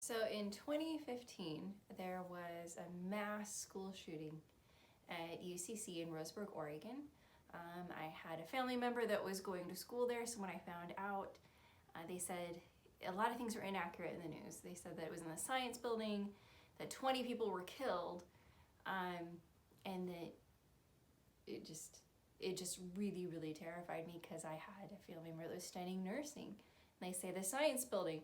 So in 2015, there was a mass school shooting at UCC in Roseburg, Oregon. I had a family member that was going to school there, so when I found out, they said a lot of things were inaccurate in the news. They said that it was in the science building, that 20 people were killed, and that it just really, really terrified me because I had a family member that was studying nursing. And they say the science building,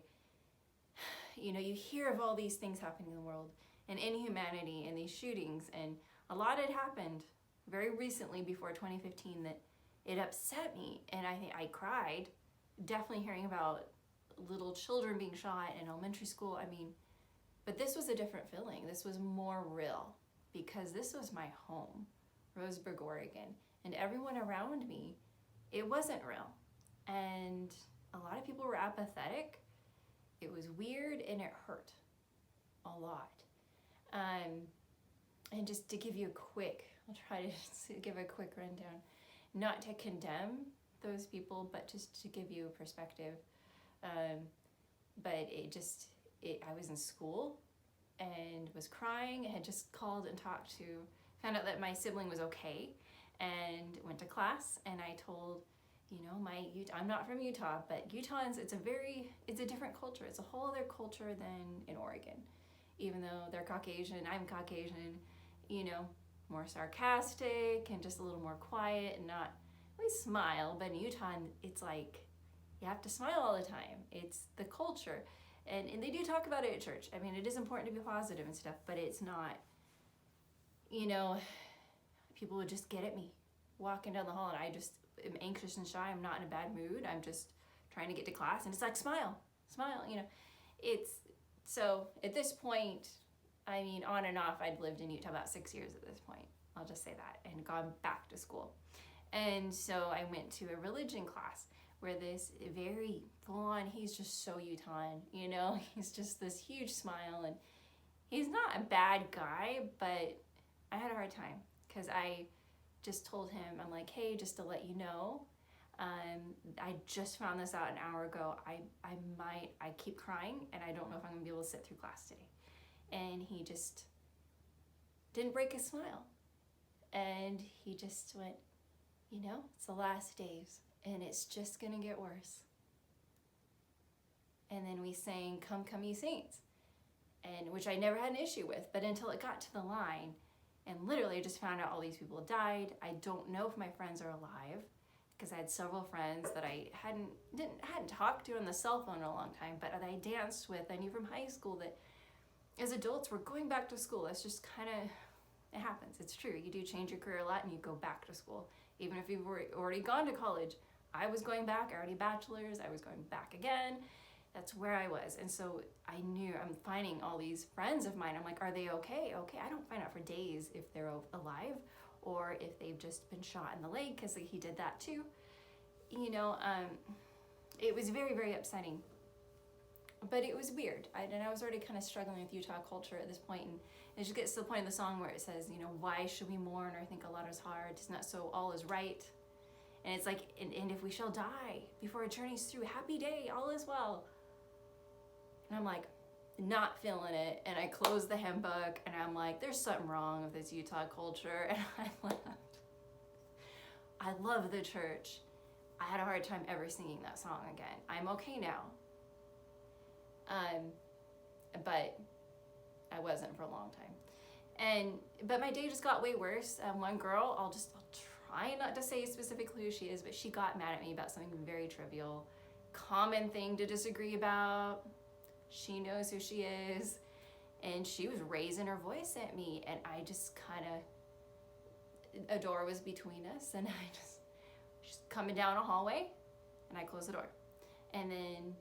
you know, you hear of all these things happening in the world, and inhumanity and these shootings, and a lot had happened very recently before 2015 that it upset me, and I think I cried, definitely hearing about little children being shot in elementary school. I mean, but this was a different feeling. This was more real because this was my home, Roseburg, Oregon, and everyone around me, it wasn't real. And a lot of people were apathetic. It was weird and it hurt a lot. And just to give you a quick, I'll try to give a quick rundown, not to condemn those people, but just to give you a perspective. But I was in school and was crying. I had just called and talked to, found out that my sibling was okay, and went to class, and I told, I'm not from Utah, but Utahns, it's a different culture. It's a whole other culture than in Oregon. Even though they're Caucasian, I'm Caucasian, more sarcastic and just a little more quiet and not, we smile, but in Utah, it's like, you have to smile all the time. It's the culture. And they do talk about it at church. I mean, it is important to be positive and stuff, but it's not, people would just get at me walking down the hall, and I just am anxious and shy. I'm not in a bad mood. I'm just trying to get to class, and it's like, smile, so at this point, I mean, on and off, I'd lived in Utah about 6 years at this point. I'll just say that, and gone back to school. And so I went to a religion class where this very full-on, he's just so Utahn, he's just this huge smile, and he's not a bad guy, but I had a hard time because I just told him, I'm like, hey, just to let you know, I just found this out an hour ago. I keep crying, and I don't know if I'm gonna be able to sit through class today. And he just didn't break a smile. And he just went, it's the last days, and it's just gonna get worse. And then we sang Come, Come Ye Saints, and which I never had an issue with, but until it got to the line, and literally I just found out all these people died. I don't know if my friends are alive, because I had several friends that I hadn't talked to on the cell phone in a long time, but that I danced with. I knew from high school that as adults, we're going back to school. That's just kind of, it happens. It's true. You do change your career a lot and you go back to school. Even if you've already gone to college, I was going back, I already bachelor's, I was going back again. That's where I was. And so I knew, I'm finding all these friends of mine. I'm like, are they okay? Okay, I don't find out for days if they're alive or if they've just been shot in the leg, because he did that too. It was very, very upsetting. But it was weird. I was already kind of struggling with Utah culture at this point, and it just gets to the point in the song where it says, why should we mourn or think a lot is hard? It's not so all is right. And it's like, and if we shall die before our journey's through, happy day, all is well. And I'm like, not feeling it. And I closed the hymn book, and I'm like, there's something wrong with this Utah culture. And I left. I love the church. I had a hard time ever singing that song again. I'm okay now. But I wasn't for a long time. But my day just got way worse. One girl, I'll try not to say specifically who she is, but she got mad at me about something very trivial, common thing to disagree about. She knows who she is, and she was raising her voice at me, and I just kind of, a door was between us, and she's coming down a hallway, and I closed the door. And then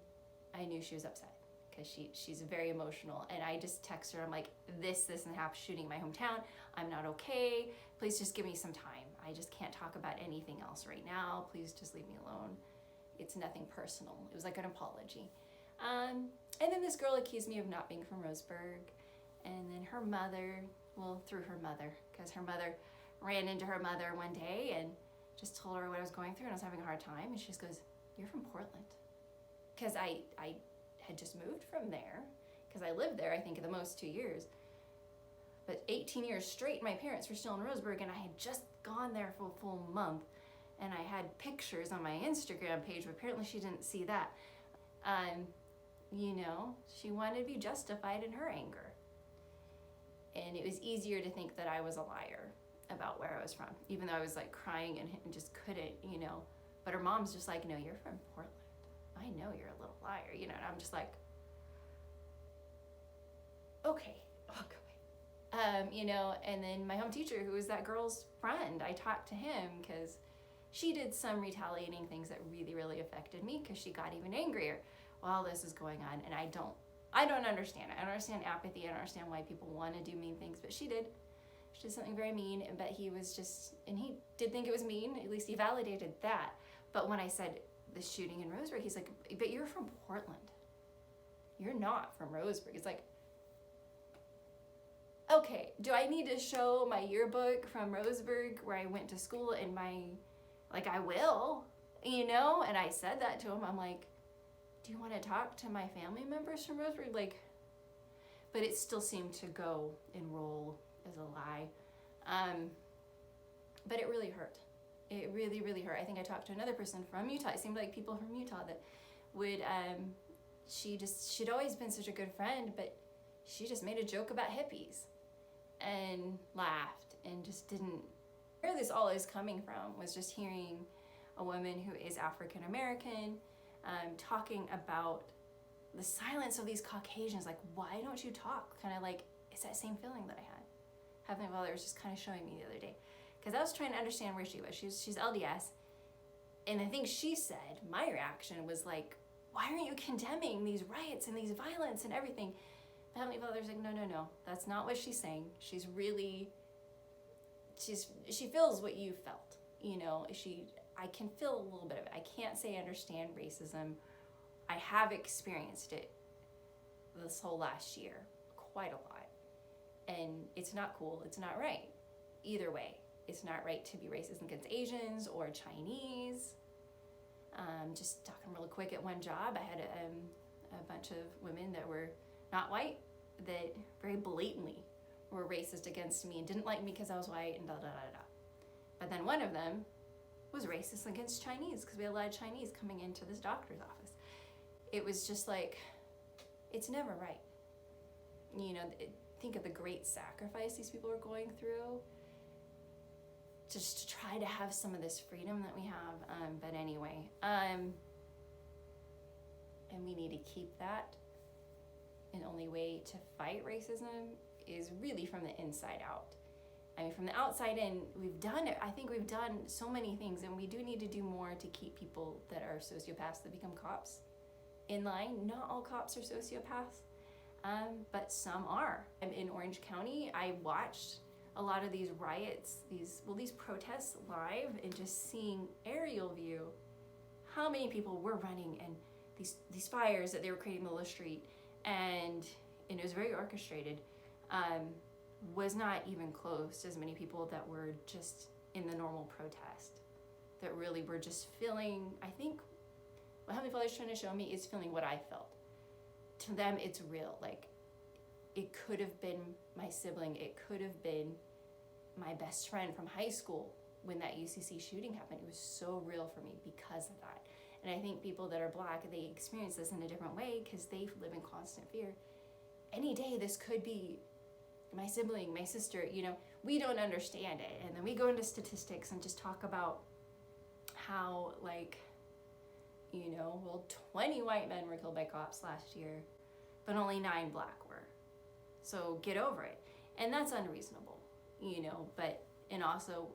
I knew she was upset, because she's very emotional, and I just text her, I'm like, this and half shooting in my hometown, I'm not okay, please just give me some time. I just can't talk about anything else right now, please just leave me alone. It's nothing personal. It was like an apology. And then this girl accused me of not being from Roseburg, and then her mother, through her mother, because her mother ran into her mother one day and just told her what I was going through, and I was having a hard time, and she just goes, you're from Portland. Because I had just moved from there, because I lived there, I think, at the most 2 years. But 18 years straight, my parents were still in Roseburg, and I had just gone there for a full month. And I had pictures on my Instagram page, but apparently she didn't see that. You know, she wanted to be justified in her anger. And it was easier to think that I was a liar about where I was from, even though I was like crying and just couldn't, you know. But her mom's just like, no, you're from Portland. I know you're a little liar, you know. And I'm just like, okay, walk away. You know, and then my home teacher, who was that girl's friend, I talked to him because she did some retaliating things that really, really affected me, because she got even angrier while this is going on. And I don't understand it. I don't understand apathy. I don't understand why people want to do mean things, but she did. She did something very mean, but he was just, and he did think it was mean, at least he validated that. But when I said the shooting in Roseburg, he's like, but you're from Portland. You're not from Roseburg. It's like, okay, do I need to show my yearbook from Roseburg where I went to school and I will, you know? And I said that to him. I'm like, do you want to talk to my family members from Roseburg? Like, but it still seemed to go and roll as a lie. But it really hurt. It really, really hurt. I think I talked to another person from Utah. It seemed like people from Utah that would, she'd always been such a good friend, but she just made a joke about hippies and laughed and just didn't. Where this all is coming from was just hearing a woman who is African American talking about the silence of these Caucasians. Like, why don't you talk? Kind of like, it's that same feeling that I had. Heavenly Father was just kind of showing me the other day, because I was trying to understand where she was. She's LDS, and I think she said, my reaction was like, why aren't you condemning these riots and these violence and everything? The Heavenly Father's like, no, that's not what she's saying. She feels what you felt, you know. I can feel a little bit of it. I can't say I understand racism. I have experienced it this whole last year, quite a lot. And it's not cool, it's not right. Either way, it's not right to be racist against Asians or Chinese. Just talking real quick, at one job, I had a bunch of women that were not white that very blatantly were racist against me and didn't like me because I was white and da-da-da-da. But then one of them was racist against Chinese because we had a lot of Chinese coming into this doctor's office. It was just like, it's never right. You know, think of the great sacrifice these people are going through just to try to have some of this freedom that we have. But anyway, and we need to keep that. And the only way to fight racism is really from the inside out. I mean, from the outside in, we've done it. I think we've done so many things, and we do need to do more to keep people that are sociopaths that become cops in line. Not all cops are sociopaths, but some are. In Orange County, I watched a lot of these riots, these protests live, and just seeing aerial view how many people were running, and these fires that they were creating in the middle of the street, and it was very orchestrated. Was not even close to as many people that were just in the normal protest, that really were just feeling, I think what Heavenly Father's trying to show me is feeling what I felt. To them, it's real. Like, it could have been my sibling, it could have been my best friend from high school when that UCC shooting happened. It was so real for me because of that. And I think people that are Black, they experience this in a different way because they live in constant fear. Any day this could be my sibling, my sister, you know, we don't understand it. And then we go into statistics and just talk about how, like, you know, well, 20 white men were killed by cops last year, but only 9 Black were. So get over it. And that's unreasonable, you know, but, and also,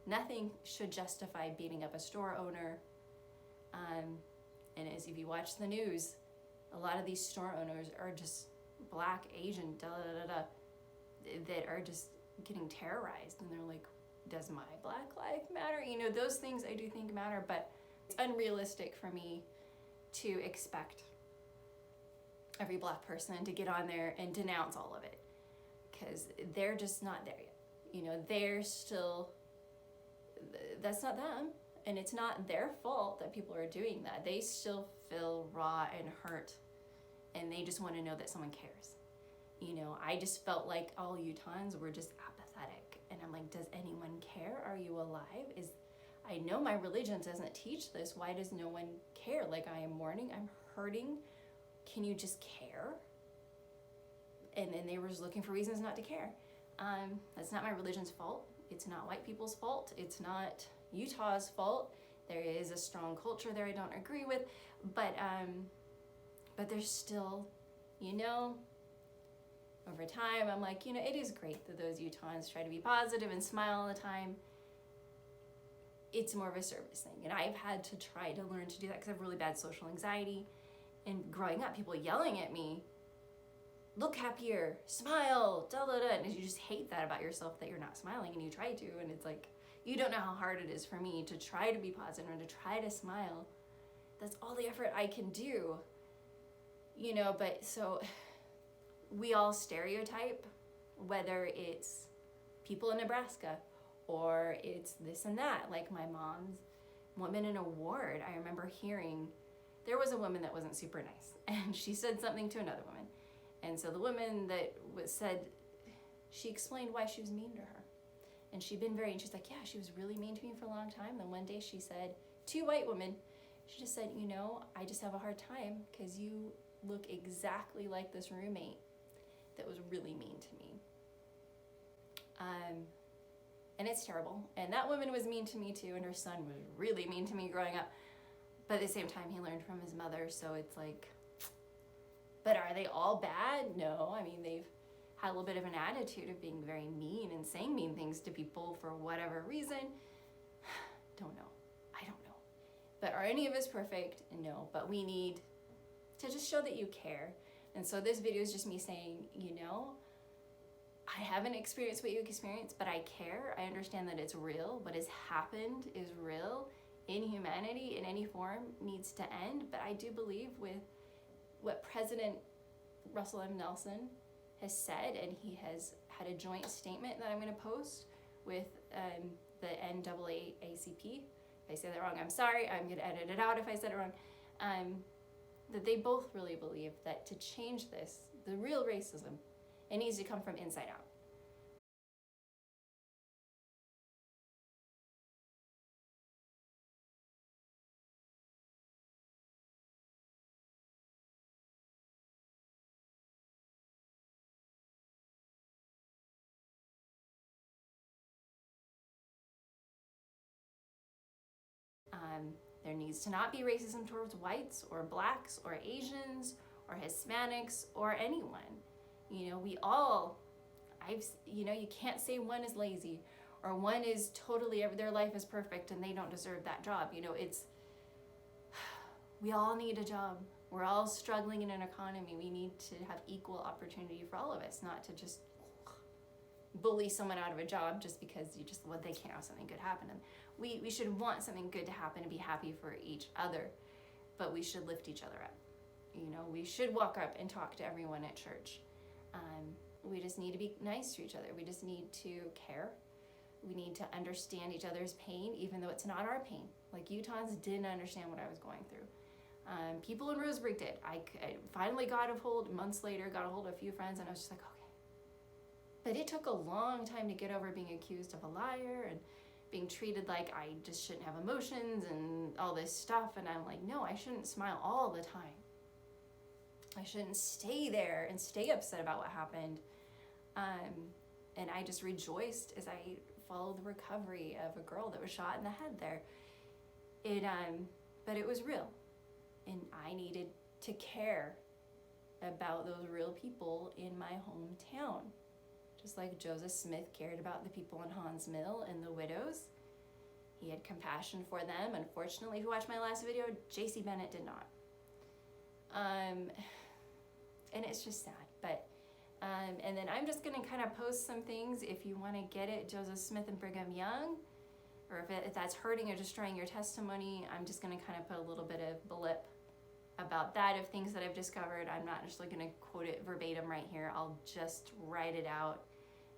nothing should justify beating up a store owner. And as if you watch the news, a lot of these store owners are just Black, Asian, that are just getting terrorized, and they're like, does my Black life matter? You know, those things I do think matter, but it's unrealistic for me to expect every Black person to get on there and denounce all of it, because they're just not there yet. You know, they're still, that's not them, and it's not their fault that people are doing that. They still feel raw and hurt and they just want to know that someone cares. You know, I just felt like all Utahns were just apathetic. And I'm like, does anyone care? Are you alive? I know my religion doesn't teach this. Why does no one care? Like, I am mourning, I'm hurting. Can you just care? And then they were just looking for reasons not to care. That's not my religion's fault. It's not white people's fault. It's not Utah's fault. There is a strong culture there I don't agree with, but there's still, you know, over time, I'm like, you know, it is great that those Utahns try to be positive and smile all the time. It's more of a service thing. And I've had to try to learn to do that because I have really bad social anxiety. And growing up, people yelling at me, look happier, smile, da da da. And you just hate that about yourself, that you're not smiling and you try to. And it's like, you don't know how hard it is for me to try to be positive and to try to smile. That's all the effort I can do. You know, but so we all stereotype, whether it's people in Nebraska or it's this and that. Like my mom's woman in a ward, I remember hearing, there was a woman that wasn't super nice and she said something to another woman. And so the woman that said, she explained why she was mean to her. And she'd been and she's like, yeah, she was really mean to me for a long time. And one day she said, to white women, she just said, you know, I just have a hard time because you look exactly like this roommate that was really mean to me. And it's terrible. And that woman was mean to me too, and her son was really mean to me growing up. But at the same time, he learned from his mother, so it's like, but are they all bad? No, I mean, they've had a little bit of an attitude of being very mean and saying mean things to people for whatever reason. Don't know. I don't know. But are any of us perfect? No, but we need to just show that you care. And so this video is just me saying, you know, I haven't experienced what you experienced, but I care. I understand that it's real. What has happened is real. Inhumanity in any form needs to end. But I do believe with what President Russell M. Nelson has said, and he has had a joint statement that I'm going to post with the NAACP. If I say that wrong, I'm sorry. I'm going to edit it out if I said it wrong. That they both really believe that to change this, the real racism, it needs to come from inside out. There needs to not be racism towards whites or blacks or Asians or Hispanics or anyone. You know, we all, you know, you can't say one is lazy or one is totally, their life is perfect and they don't deserve that job. You know, we all need a job. We're all struggling in an economy. We need to have equal opportunity for all of us, not to just bully someone out of a job just because they can't have something good happen. And we should want something good to happen and be happy for each other, but we should lift each other up. You know, we should walk up and talk to everyone at church. We just need to be nice to each other. We just need to care. We need to understand each other's pain, even though it's not our pain. Like Utahns didn't understand what I was going through. People in Roseburg did. I finally months later, got a hold of a few friends, and I was just like, okay. But it took a long time to get over being accused of a liar and being treated like I just shouldn't have emotions and all this stuff. And I'm like, no, I shouldn't smile all the time. I shouldn't stay there and stay upset about what happened. And I just rejoiced as I followed the recovery of a girl that was shot in the head there. But it was real. And I needed to care about those real people in my hometown. Just like Joseph Smith cared about the people in Hans Mill and the widows. He had compassion for them. Unfortunately, if you watch my last video, J.C. Bennett did not. And it's just sad. But and then I'm just going to kind of post some things if you want to get it, Joseph Smith and Brigham Young, or if that's hurting or destroying your testimony, I'm just going to kind of put a little bit of blip about that of things that I've discovered. I'm not actually going to quote it verbatim right here. I'll just write it out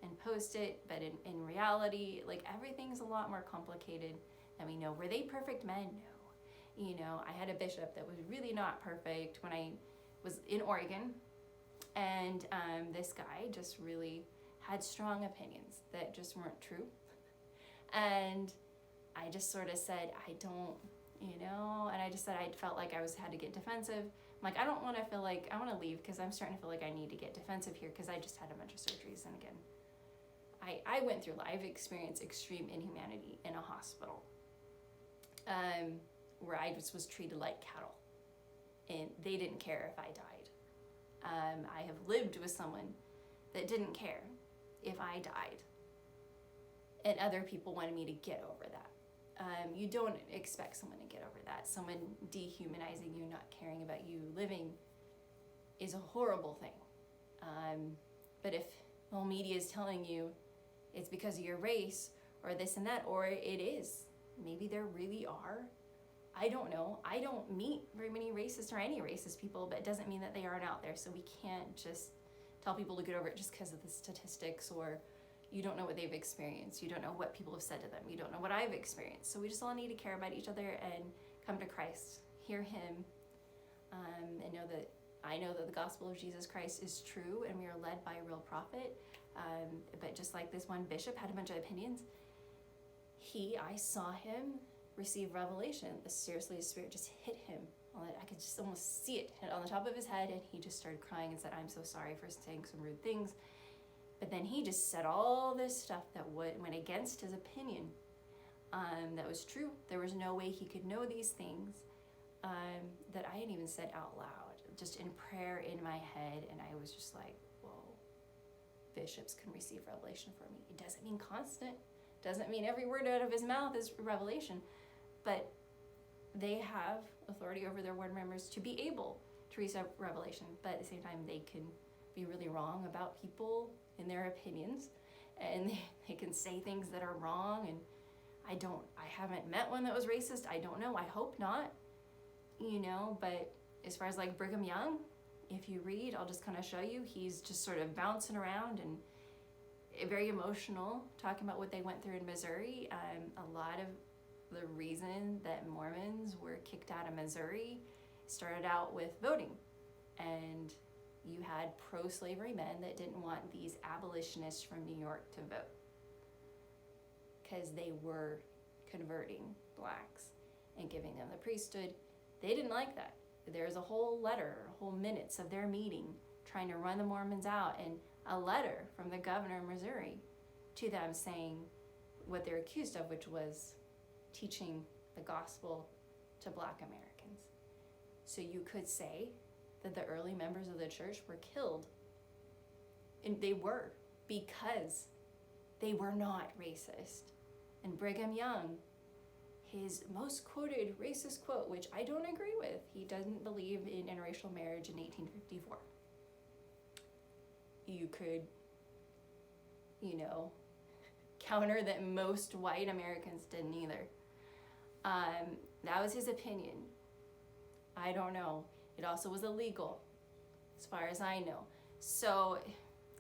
and post it. But in reality, like everything's a lot more complicated than we know. Were they perfect men? No. You know, I had a bishop that was really not perfect. When I was in Oregon, and this guy just really had strong opinions that just weren't true. And I just sort of said, I don't, and I just said I felt like I had to get defensive. I'm like, I don't want to feel like, I want to leave because I'm starting to feel like I need to get defensive here because I just had a bunch of surgeries. And again, I went through, I've experienced extreme inhumanity in a hospital where I just was treated like cattle, and they didn't care if I died. I have lived with someone that didn't care if I died, and other people wanted me to get over that. You don't expect someone to get over that. Someone dehumanizing you, not caring about you living, is a horrible thing. But if the whole media is telling you it's because of your race or this and that, or it is, maybe there really are, I don't know. I don't meet very many racist or any racist people, but it doesn't mean that they aren't out there. So we can't just tell people to get over it just because of the statistics, or you don't know what they've experienced. You don't know what people have said to them. You don't know what I've experienced. So we just all need to care about each other and come to Christ, hear him, and I know that the gospel of Jesus Christ is true, and we are led by a real prophet. But just like this one bishop had a bunch of opinions, I saw him receive revelation. Seriously, the Spirit just hit him. I could just almost see it hit on the top of his head, and he just started crying and said, I'm so sorry for saying some rude things. But then he just said all this stuff that went against his opinion, that was true. There was no way he could know these things that I hadn't even said out loud, just in prayer in my head. And I was just like, whoa, bishops can receive revelation for me. It doesn't mean constant. Doesn't mean every word out of his mouth is revelation. But they have authority over their ward members to be able to receive revelation. But at the same time, they can be really wrong about people in their opinions, and they can say things that are wrong. And I haven't met one that was racist. I don't know. I hope not, but as far as like Brigham Young, if you read, I'll just kind of show you, he's just sort of bouncing around and very emotional, talking about what they went through in Missouri. A lot of the reason that Mormons were kicked out of Missouri started out with voting, and you had pro-slavery men that didn't want these abolitionists from New York to vote because they were converting blacks and giving them the priesthood. They didn't like that. There's a whole letter, whole minutes of their meeting trying to run the Mormons out, and a letter from the governor of Missouri to them saying what they're accused of, which was teaching the gospel to black Americans. So you could say that the early members of the church were killed, and they were, because they were not racist. And Brigham Young, his most quoted racist quote, which I don't agree with, he doesn't believe in interracial marriage in 1854. You could, counter that most white Americans didn't either. That was his opinion. I don't know. It also was illegal, as far as I know. So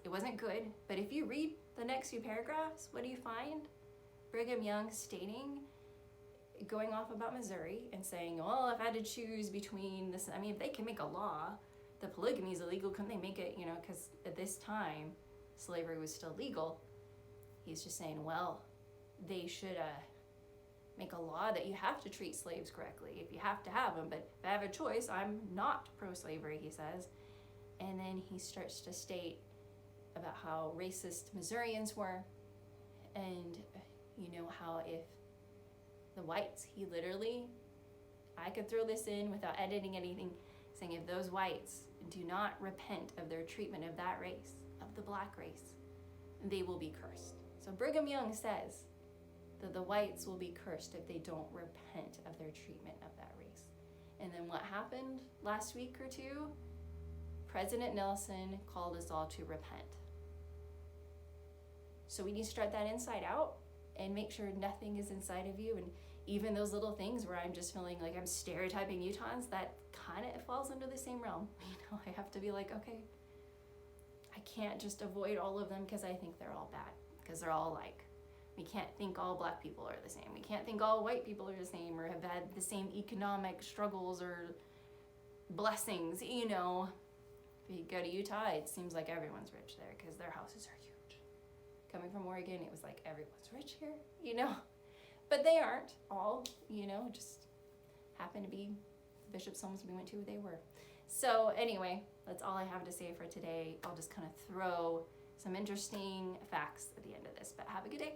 it wasn't good. But if you read the next few paragraphs, what do you find? Brigham Young going off about Missouri and saying, well, if I had to choose between this, if they can make a law that polygamy is illegal, couldn't they make it, because at this time, slavery was still legal. He's just saying, well, they should make a law that you have to treat slaves correctly if you have to have them. But if I have a choice, I'm not pro-slavery, he says. And then he starts to state about how racist Missourians were, and how if the whites, he literally, I could throw this in without editing anything, saying if those whites do not repent of their treatment of that race, of the black race, they will be cursed. So Brigham Young says that the whites will be cursed if they don't repent of their treatment of that race. And then what happened last week or two? President Nelson called us all to repent. So we need to start that inside out and make sure nothing is inside of you. And even those little things where I'm just feeling like I'm stereotyping Utahns, that kind of falls under the same realm. I have to be like, okay, I can't just avoid all of them because I think they're all bad, because they're all alike. We can't think all black people are the same. We can't think all white people are the same or have had the same economic struggles or blessings, you know. If you go to Utah, it seems like everyone's rich there because their houses are huge. Coming from Oregon, it was like everyone's rich here, you know. But they aren't all, you know, just happen to be the bishop's homes we went to, they were. So anyway, that's all I have to say for today. I'll just kind of throw some interesting facts at the end of this, but have a good day.